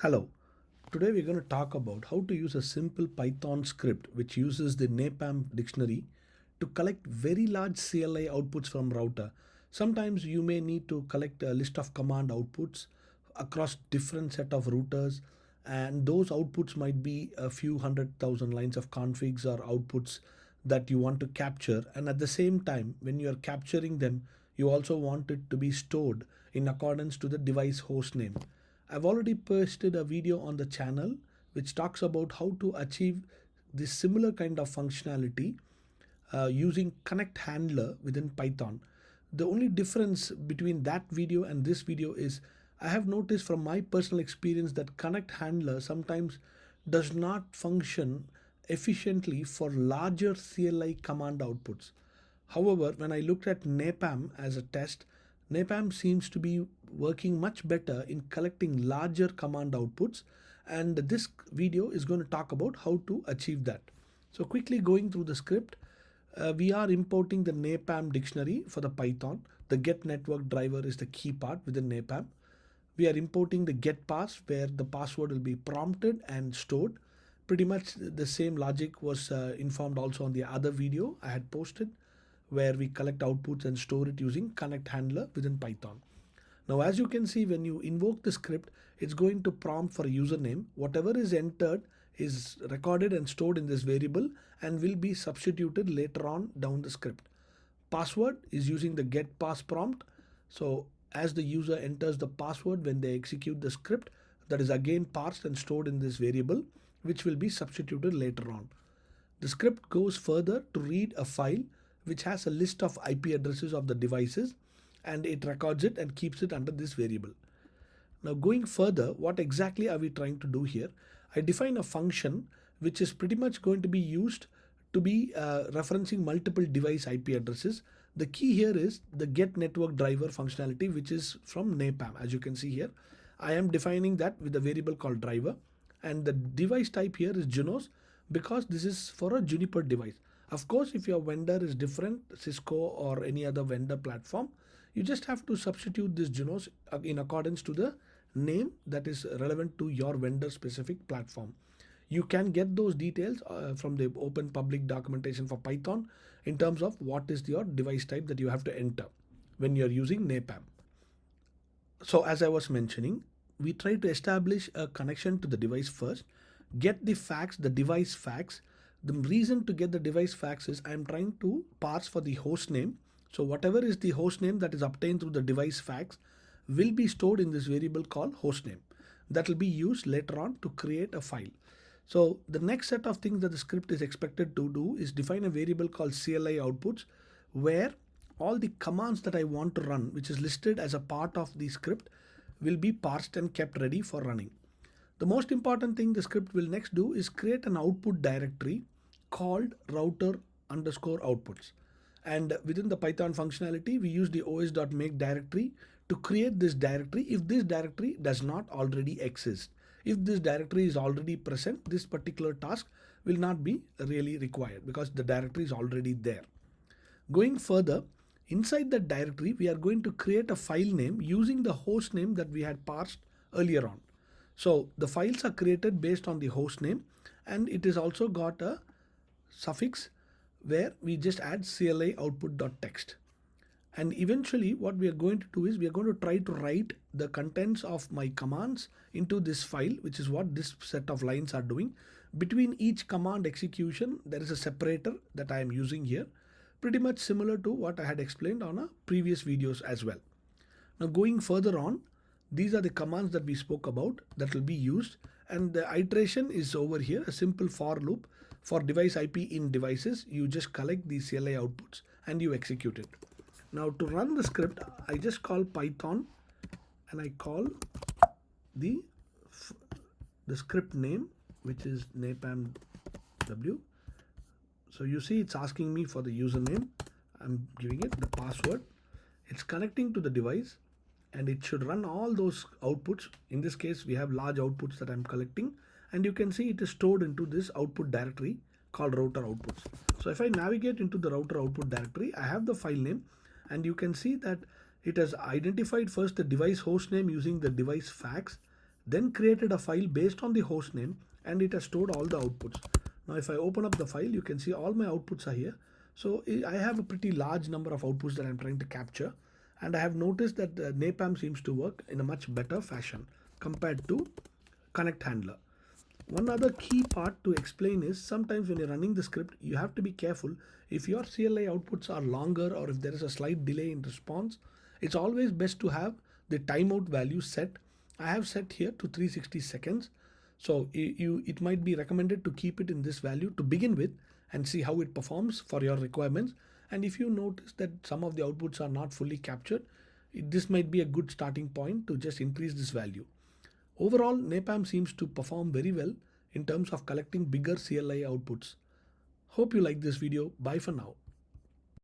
Hello. Today we're going to talk about how to use a simple Python script which uses the NAPALM dictionary to collect very large CLI outputs from router. Sometimes you may need to collect a list of command outputs across different set of routers, and those outputs might be a few 100,000 lines of configs or outputs that you want to capture, and at the same time when you are capturing them you also want it to be stored in accordance to the device host name. I've already posted a video on the channel which talks about how to achieve this similar kind of functionality using connect handler within Python. The only difference between that video and this video is I have noticed from my personal experience that connect handler sometimes does not function efficiently for larger CLI command outputs. However, when I looked at NAPALM as a test, NAPALM seems to be working much better in collecting larger command outputs, and this video is going to talk about how to achieve that. So quickly going through the script, we are importing the NAPALM dictionary for the Python. The get network driver is the key part within NAPALM. We are importing the getpass where the password will be prompted and stored. Pretty much the same logic was informed also on the other video I had posted, where we collect outputs and store it using connect handler within Python. Now, as you can see, when you invoke the script, it's going to prompt for a username. Whatever is entered is recorded and stored in this variable and will be substituted later on down the script. Password is using the get pass prompt. So as the user enters the password when they execute the script, that is again parsed and stored in this variable, which will be substituted later on. The script goes further to read a file which has a list of IP addresses of the devices, and it records it and keeps it under this variable. Now going further, what exactly are we trying to do here? I define a function which is pretty much going to be used to be referencing multiple device IP addresses. The key here is the get network driver functionality, which is from NAPALM. As you can see here, I am defining that with a variable called driver, and the device type here is Junos because this is for a Juniper device. Of course, if your vendor is different, Cisco or any other vendor platform, you just have to substitute this Junos in accordance to the name that is relevant to your vendor specific platform. You can get those details from the open public documentation for Python in terms of what is your device type that you have to enter when you're using NAPALM. So as I was mentioning, we try to establish a connection to the device first, get the facts, the device facts. The reason to get the device facts is I'm trying to parse for the host name. So whatever is the host name that is obtained through the device facts will be stored in this variable called hostname. That will be used later on to create a file. So the next set of things that the script is expected to do is define a variable called CLI outputs, where all the commands that I want to run, which is listed as a part of the script, will be parsed and kept ready for running. The most important thing the script will next do is create an output directory called router_outputs. And within the Python functionality, we use the os.make directory to create this directory if this directory does not already exist. If this directory is already present, this particular task will not be really required because the directory is already there. Going further, inside that directory, we are going to create a file name using the host name that we had parsed earlier on. So the files are created based on the host name, and it is also got a suffix where we just add CLI output.txt. And eventually what we are going to do is we are going to try to write the contents of my commands into this file, which is what this set of lines are doing. Between each command execution, there is a separator that I am using here, pretty much similar to what I had explained on a previous videos as well. Now going further on, these are the commands that we spoke about that will be used, and the iteration is over here, a simple for loop. For device IP in devices, you just collect the CLI outputs and you execute it. Now to run the script, I just call Python and I call the script name, which is napalm_w. So you see it's asking me for the username. I'm giving it the password. It's connecting to the device and it should run all those outputs. In this case, we have large outputs that I'm collecting, and you can see it is stored into this output directory called router outputs. So if I navigate into the router output directory, I have the file name, and you can see that it has identified first the device host name using the device facts, then created a file based on the host name, and it has stored all the outputs. Now if I open up the file, you can see all my outputs are here. So I have a pretty large number of outputs that I'm trying to capture, and I have noticed that NAPALM seems to work in a much better fashion compared to connect handler. One other key part to explain is sometimes when you're running the script, you have to be careful if your CLI outputs are longer or if there is a slight delay in response. It's always best to have the timeout value set. I have set here to 360 seconds. So it might be recommended to keep it in this value to begin with and see how it performs for your requirements. And if you notice that some of the outputs are not fully captured, this might be a good starting point to just increase this value. Overall, NAPALM seems to perform very well in terms of collecting bigger CLI outputs. Hope you like this video. Bye for now.